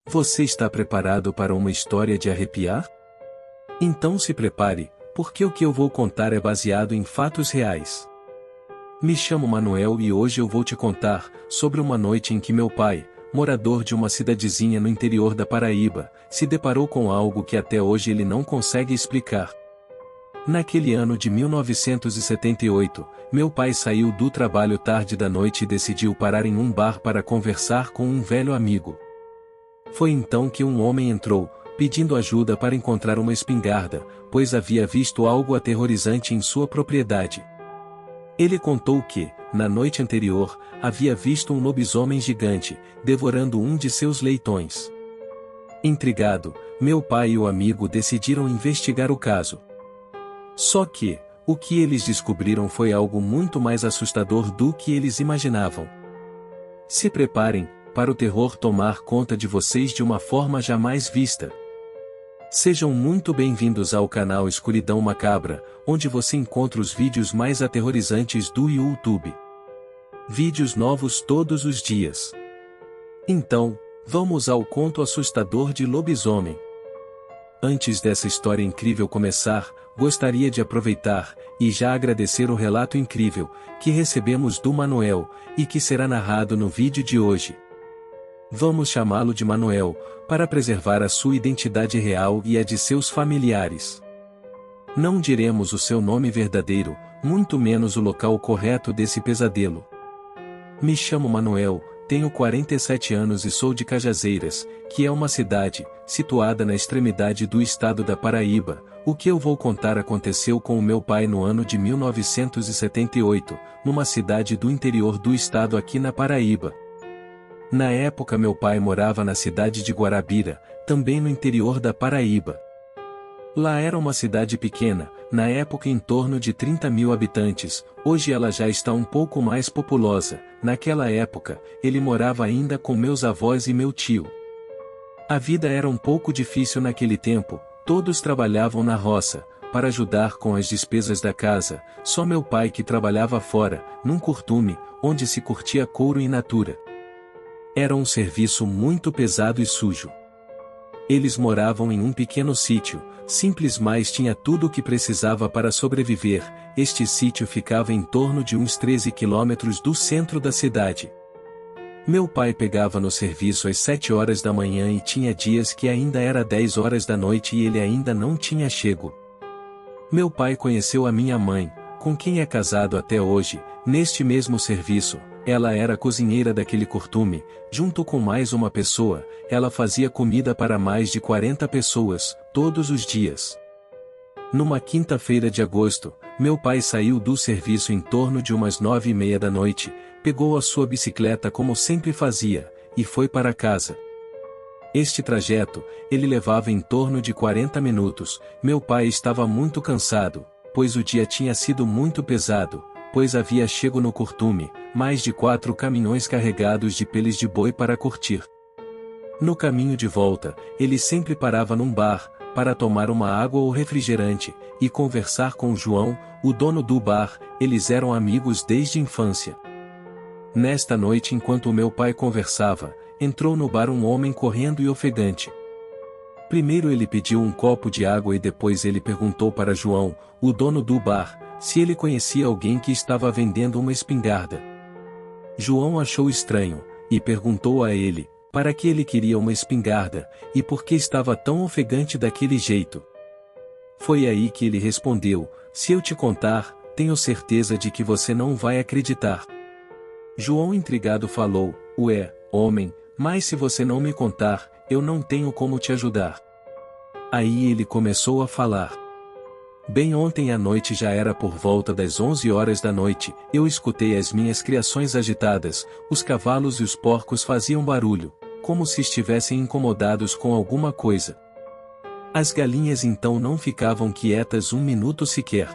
Você está preparado para uma história de arrepiar? Então se prepare, porque o que eu vou contar é baseado em fatos reais. Me chamo Manuel e hoje eu vou te contar sobre uma noite em que meu pai, morador de uma cidadezinha no interior da Paraíba, se deparou com algo que até hoje ele não consegue explicar. Naquele ano de 1978, meu pai saiu do trabalho tarde da noite e decidiu parar em um bar para conversar com um velho amigo. Foi então que um homem entrou, pedindo ajuda para encontrar uma espingarda, pois havia visto algo aterrorizante em sua propriedade. Ele contou que, na noite anterior, havia visto um lobisomem gigante, devorando um de seus leitões. Intrigado, meu pai e o amigo decidiram investigar o caso. Só que, o que eles descobriram foi algo muito mais assustador do que eles imaginavam. Se preparem, para o terror tomar conta de vocês de uma forma jamais vista. Sejam muito bem-vindos ao canal Escuridão Macabra, onde você encontra os vídeos mais aterrorizantes do YouTube. Vídeos novos todos os dias. Então, vamos ao conto assustador de lobisomem. Antes dessa história incrível começar, gostaria de aproveitar e já agradecer o relato incrível que recebemos do Manuel e que será narrado no vídeo de hoje. Vamos chamá-lo de Manuel, para preservar a sua identidade real e a de seus familiares. Não diremos o seu nome verdadeiro, muito menos o local correto desse pesadelo. Me chamo Manuel, tenho 47 anos e sou de Cajazeiras, que é uma cidade, situada na extremidade do estado da Paraíba. O que eu vou contar aconteceu com o meu pai no ano de 1978, numa cidade do interior do estado aqui na Paraíba. Na época meu pai morava na cidade de Guarabira, também no interior da Paraíba. Lá era uma cidade pequena, na época em torno de 30 mil habitantes, hoje ela já está um pouco mais populosa. Naquela época, ele morava ainda com meus avós e meu tio. A vida era um pouco difícil naquele tempo, todos trabalhavam na roça, para ajudar com as despesas da casa, só meu pai que trabalhava fora, num curtume, onde se curtia couro in natura. Era um serviço muito pesado e sujo. Eles moravam em um pequeno sítio, simples, mas tinha tudo o que precisava para sobreviver. Este sítio ficava em torno de uns 13 quilômetros do centro da cidade. Meu pai pegava no serviço às 7 horas da manhã e tinha dias que ainda era 10 horas da noite e ele ainda não tinha chego. Meu pai conheceu a minha mãe, com quem é casado até hoje, neste mesmo serviço. Ela era cozinheira daquele curtume, junto com mais uma pessoa, ela fazia comida para mais de 40 pessoas, todos os dias. Numa quinta-feira de agosto, meu pai saiu do serviço em torno de umas 9:30 da noite, pegou a sua bicicleta como sempre fazia, e foi para casa. Este trajeto, ele levava em torno de 40 minutos, meu pai estava muito cansado, pois o dia tinha sido muito pesado, pois havia chego no curtume, mais de 4 caminhões carregados de peles de boi para curtir. No caminho de volta, ele sempre parava num bar, para tomar uma água ou refrigerante, e conversar com João, o dono do bar. Eles eram amigos desde a infância. Nesta noite, enquanto o meu pai conversava, entrou no bar um homem correndo e ofegante. Primeiro ele pediu um copo de água e depois ele perguntou para João, o dono do bar, se ele conhecia alguém que estava vendendo uma espingarda. João achou estranho, e perguntou a ele, para que ele queria uma espingarda, e por que estava tão ofegante daquele jeito. Foi aí que ele respondeu, se eu te contar, tenho certeza de que você não vai acreditar. João intrigado falou, ué, homem, mas se você não me contar, eu não tenho como te ajudar. Aí ele começou a falar. Bem, ontem à noite já era por volta das 11 horas da noite, eu escutei as minhas criações agitadas, os cavalos e os porcos faziam barulho, como se estivessem incomodados com alguma coisa. As galinhas então não ficavam quietas um minuto sequer.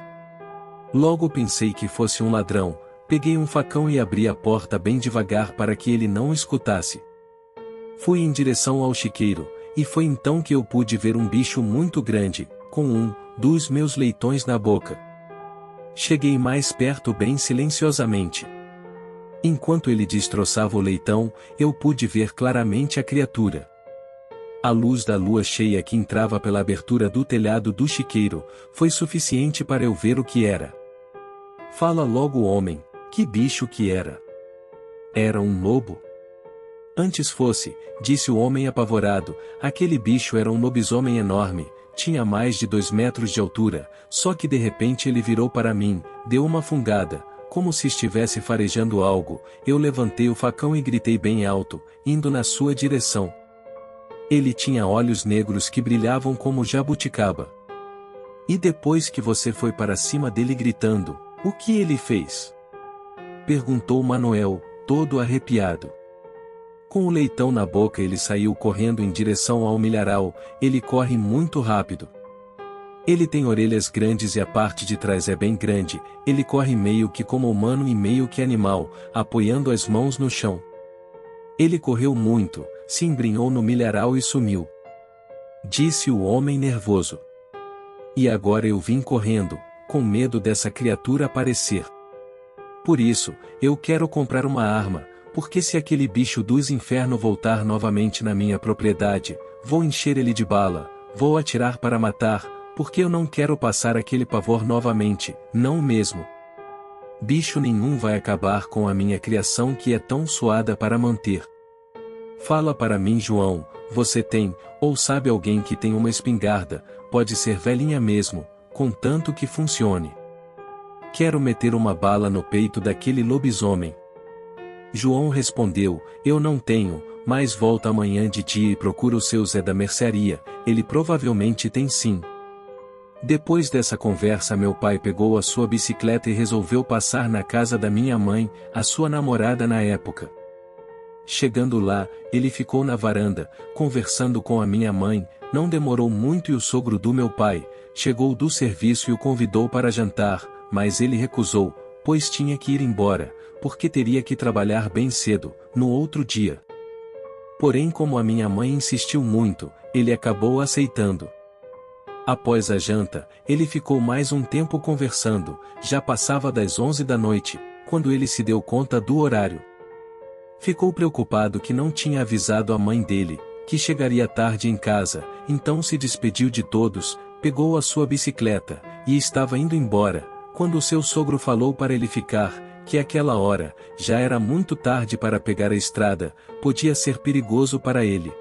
Logo pensei que fosse um ladrão, peguei um facão e abri a porta bem devagar para que ele não escutasse. Fui em direção ao chiqueiro, e foi então que eu pude ver um bicho muito grande, com um dos meus leitões na boca. Cheguei mais perto bem silenciosamente. Enquanto ele destroçava o leitão, eu pude ver claramente a criatura. A luz da lua cheia que entrava pela abertura do telhado do chiqueiro, foi suficiente para eu ver o que era. Fala logo, homem, que bicho que era? Era um lobo? Antes fosse, disse o homem apavorado, aquele bicho era um lobisomem enorme, tinha mais de 2 metros de altura, só que de repente ele virou para mim, deu uma fungada, como se estivesse farejando algo, eu levantei o facão e gritei bem alto, indo na sua direção. Ele tinha olhos negros que brilhavam como jabuticaba. E depois que você foi para cima dele gritando, o que ele fez? Perguntou Manuel, todo arrepiado. Com o leitão na boca ele saiu correndo em direção ao milharal, ele corre muito rápido. Ele tem orelhas grandes e a parte de trás é bem grande, ele corre meio que como humano e meio que animal, apoiando as mãos no chão. Ele correu muito, se embrenhou no milharal e sumiu. Disse o homem nervoso. E agora eu vim correndo, com medo dessa criatura aparecer. Por isso, eu quero comprar uma arma, porque se aquele bicho dos infernos voltar novamente na minha propriedade, vou encher ele de bala, vou atirar para matar, porque eu não quero passar aquele pavor novamente, não mesmo. Bicho nenhum vai acabar com a minha criação que é tão suada para manter. Fala para mim, João, você tem, ou sabe alguém que tem uma espingarda, pode ser velhinha mesmo, contanto que funcione. Quero meter uma bala no peito daquele lobisomem. João respondeu, eu não tenho, mas volta amanhã de dia e procura o seu Zé da mercearia, ele provavelmente tem sim. Depois dessa conversa meu pai pegou a sua bicicleta e resolveu passar na casa da minha mãe, a sua namorada na época. Chegando lá, ele ficou na varanda, conversando com a minha mãe, não demorou muito e o sogro do meu pai, chegou do serviço e o convidou para jantar, mas ele recusou, pois tinha que ir embora, porque teria que trabalhar bem cedo, no outro dia. Porém, como a minha mãe insistiu muito, ele acabou aceitando. Após a janta, ele ficou mais um tempo conversando, já passava das 11 da noite, quando ele se deu conta do horário. Ficou preocupado que não tinha avisado a mãe dele, que chegaria tarde em casa, então se despediu de todos, pegou a sua bicicleta, e estava indo embora, quando o seu sogro falou para ele ficar, que aquela hora, já era muito tarde para pegar a estrada, podia ser perigoso para ele.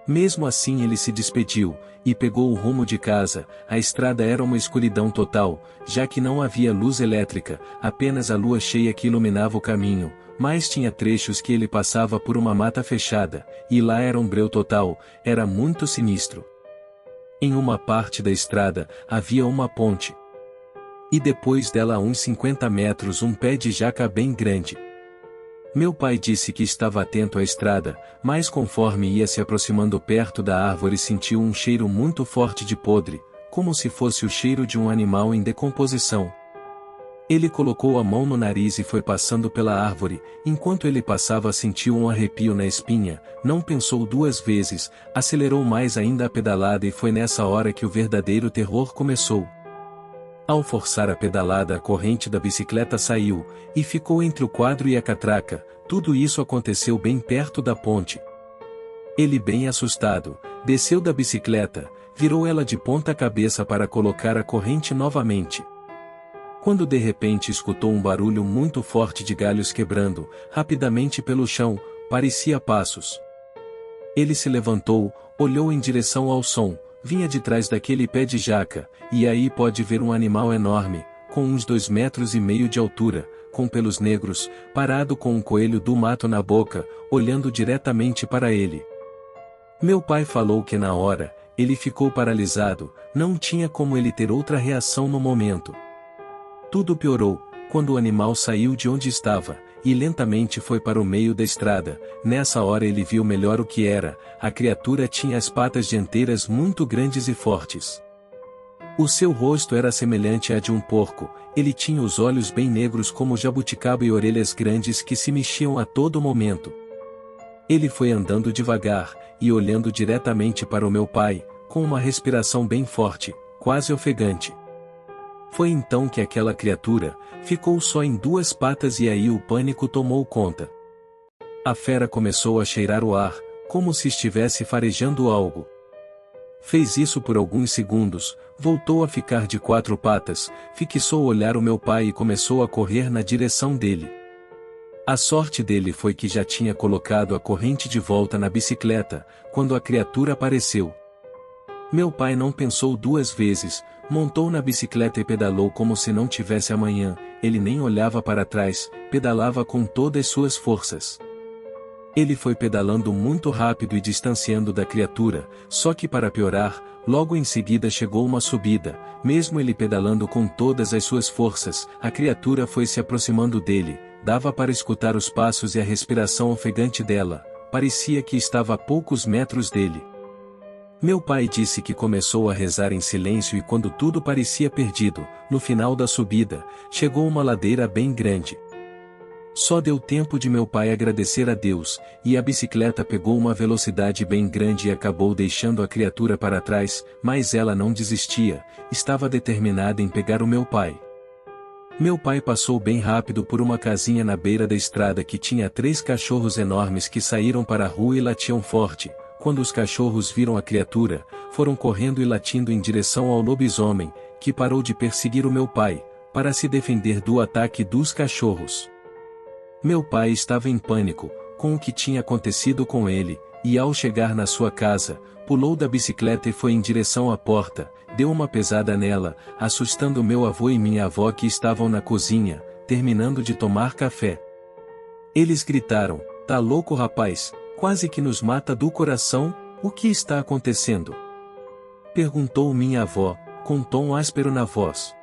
Mesmo assim ele se despediu, e pegou o rumo de casa, a estrada era uma escuridão total, já que não havia luz elétrica, apenas a lua cheia que iluminava o caminho, mas tinha trechos que ele passava por uma mata fechada, e lá era um breu total, era muito sinistro. Em uma parte da estrada, havia uma ponte. E depois dela a uns 50 metros um pé de jaca bem grande. Meu pai disse que estava atento à estrada, mas conforme ia se aproximando perto da árvore sentiu um cheiro muito forte de podre, como se fosse o cheiro de um animal em decomposição. Ele colocou a mão no nariz e foi passando pela árvore, enquanto ele passava sentiu um arrepio na espinha, não pensou 2 vezes, acelerou mais ainda a pedalada e foi nessa hora que o verdadeiro terror começou. Ao forçar a pedalada a corrente da bicicleta saiu, e ficou entre o quadro e a catraca, tudo isso aconteceu bem perto da ponte. Ele bem assustado, desceu da bicicleta, virou ela de ponta cabeça para colocar a corrente novamente. Quando de repente escutou um barulho muito forte de galhos quebrando, rapidamente pelo chão, parecia passos. Ele se levantou, olhou em direção ao som, vinha de trás daquele pé de jaca, e aí pode ver um animal enorme, com uns 2,5 metros de altura, com pelos negros, parado com um coelho do mato na boca, olhando diretamente para ele. Meu pai falou que na hora, ele ficou paralisado, não tinha como ele ter outra reação no momento. Tudo piorou, quando o animal saiu de onde estava, e lentamente foi para o meio da estrada. Nessa hora ele viu melhor o que era, a criatura tinha as patas dianteiras muito grandes e fortes. O seu rosto era semelhante a de um porco, ele tinha os olhos bem negros como jabuticaba e orelhas grandes que se mexiam a todo momento. Ele foi andando devagar, e olhando diretamente para o meu pai, com uma respiração bem forte, quase ofegante. Foi então que aquela criatura ficou só em 2 patas e aí o pânico tomou conta. A fera começou a cheirar o ar, como se estivesse farejando algo. Fez isso por alguns segundos, voltou a ficar de quatro patas, fixou olhar o meu pai e começou a correr na direção dele. A sorte dele foi que já tinha colocado a corrente de volta na bicicleta, quando a criatura apareceu. Meu pai não pensou duas vezes, montou na bicicleta e pedalou como se não tivesse amanhã, ele nem olhava para trás, pedalava com todas suas forças. Ele foi pedalando muito rápido e distanciando da criatura, só que para piorar, logo em seguida chegou uma subida, mesmo ele pedalando com todas as suas forças, a criatura foi se aproximando dele, dava para escutar os passos e a respiração ofegante dela, parecia que estava a poucos metros dele. Meu pai disse que começou a rezar em silêncio e quando tudo parecia perdido, no final da subida, chegou uma ladeira bem grande. Só deu tempo de meu pai agradecer a Deus, e a bicicleta pegou uma velocidade bem grande e acabou deixando a criatura para trás, mas ela não desistia, estava determinada em pegar o meu pai. Meu pai passou bem rápido por uma casinha na beira da estrada que tinha 3 cachorros enormes que saíram para a rua e latiam forte. Quando os cachorros viram a criatura, foram correndo e latindo em direção ao lobisomem, que parou de perseguir o meu pai, para se defender do ataque dos cachorros. Meu pai estava em pânico, com o que tinha acontecido com ele, e ao chegar na sua casa, pulou da bicicleta e foi em direção à porta, deu uma pesada nela, assustando meu avô e minha avó que estavam na cozinha, terminando de tomar café. Eles gritaram: "Tá louco, rapaz? Quase que nos mata do coração, o que está acontecendo?" Perguntou minha avó, com tom áspero na voz.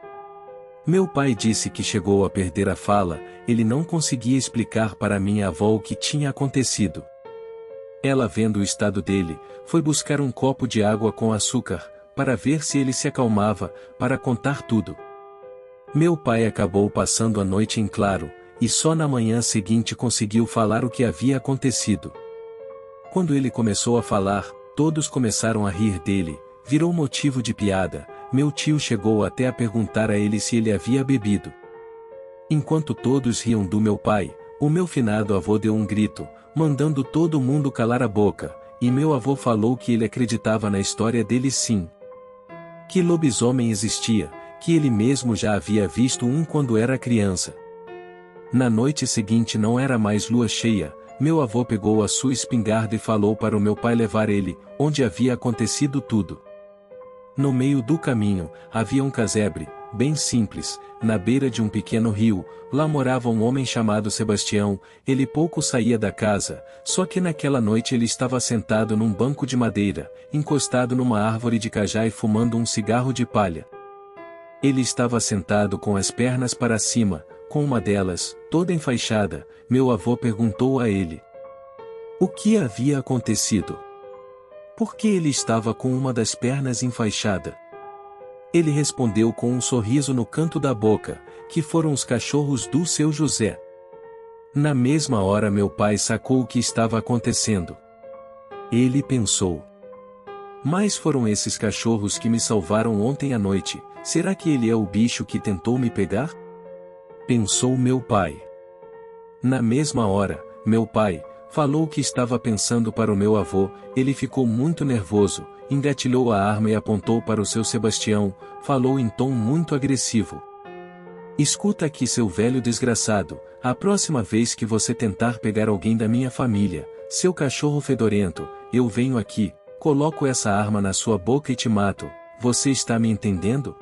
Meu pai disse que chegou a perder a fala, ele não conseguia explicar para minha avó o que tinha acontecido. Ela, vendo o estado dele, foi buscar um copo de água com açúcar, para ver se ele se acalmava, para contar tudo. Meu pai acabou passando a noite em claro, e só na manhã seguinte conseguiu falar o que havia acontecido. Quando ele começou a falar, todos começaram a rir dele, virou motivo de piada. Meu tio chegou até a perguntar a ele se ele havia bebido. Enquanto todos riam do meu pai, o meu finado avô deu um grito, mandando todo mundo calar a boca, e meu avô falou que ele acreditava na história dele sim. Que lobisomem existia, que ele mesmo já havia visto um quando era criança. Na noite seguinte não era mais lua cheia, meu avô pegou a sua espingarda e falou para o meu pai levar ele, onde havia acontecido tudo. No meio do caminho, havia um casebre, bem simples, na beira de um pequeno rio. Lá morava um homem chamado Sebastião. Ele pouco saía da casa, só que naquela noite ele estava sentado num banco de madeira, encostado numa árvore de cajá e fumando um cigarro de palha. Ele estava sentado com as pernas para cima, com uma delas, toda enfaixada. Meu avô perguntou a ele: o que havia acontecido? Por que ele estava com uma das pernas enfaixada? Ele respondeu com um sorriso no canto da boca, que foram os cachorros do seu José. Na mesma hora meu pai sacou o que estava acontecendo. Ele pensou: mas foram esses cachorros que me salvaram ontem à noite, será que ele é o bicho que tentou me pegar? Pensou meu pai. Na mesma hora, meu pai falou o que estava pensando para o meu avô. Ele ficou muito nervoso, engatilhou a arma e apontou para o seu Sebastião, falou em tom muito agressivo: escuta aqui, seu velho desgraçado, a próxima vez que você tentar pegar alguém da minha família, seu cachorro fedorento, eu venho aqui, coloco essa arma na sua boca e te mato, você está me entendendo?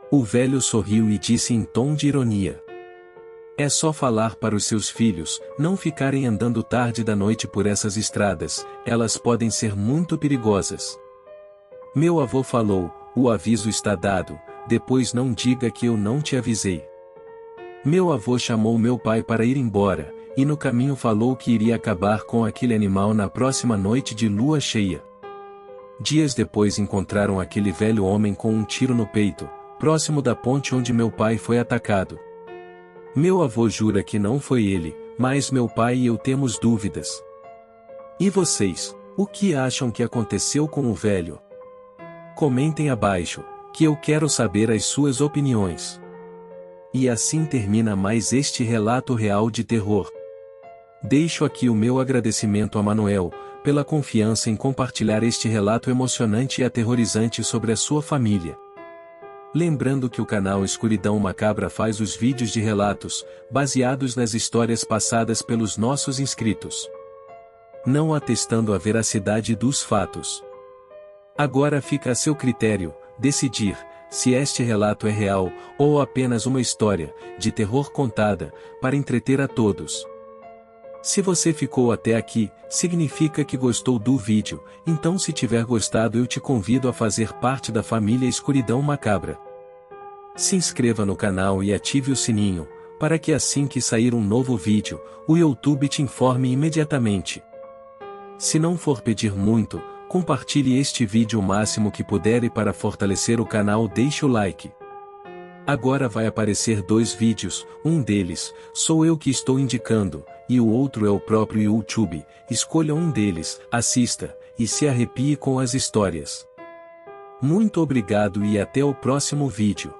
O velho sorriu e disse em tom de ironia: é só falar para os seus filhos não ficarem andando tarde da noite por essas estradas, elas podem ser muito perigosas. Meu avô falou: o aviso está dado, depois não diga que eu não te avisei. Meu avô chamou meu pai para ir embora, e no caminho falou que iria acabar com aquele animal na próxima noite de lua cheia. Dias depois encontraram aquele velho homem com um tiro no peito, próximo da ponte onde meu pai foi atacado. Meu avô jura que não foi ele, mas meu pai e eu temos dúvidas. E vocês, o que acham que aconteceu com o velho? Comentem abaixo, que eu quero saber as suas opiniões. E assim termina mais este relato real de terror. Deixo aqui o meu agradecimento a Manuel, pela confiança em compartilhar este relato emocionante e aterrorizante sobre a sua família. Lembrando que o canal Escuridão Macabra faz os vídeos de relatos, baseados nas histórias passadas pelos nossos inscritos, não atestando a veracidade dos fatos. Agora fica a seu critério decidir se este relato é real ou apenas uma história de terror contada para entreter a todos. Se você ficou até aqui, significa que gostou do vídeo, então se tiver gostado eu te convido a fazer parte da família Escuridão Macabra. Se inscreva no canal e ative o sininho, para que assim que sair um novo vídeo, o YouTube te informe imediatamente. Se não for pedir muito, compartilhe este vídeo o máximo que puder e para fortalecer o canal deixe o like. Agora vai aparecer 2 vídeos, um deles, sou eu que estou indicando, e o outro é o próprio YouTube, escolha um deles, assista, e se arrepie com as histórias. Muito obrigado e até o próximo vídeo.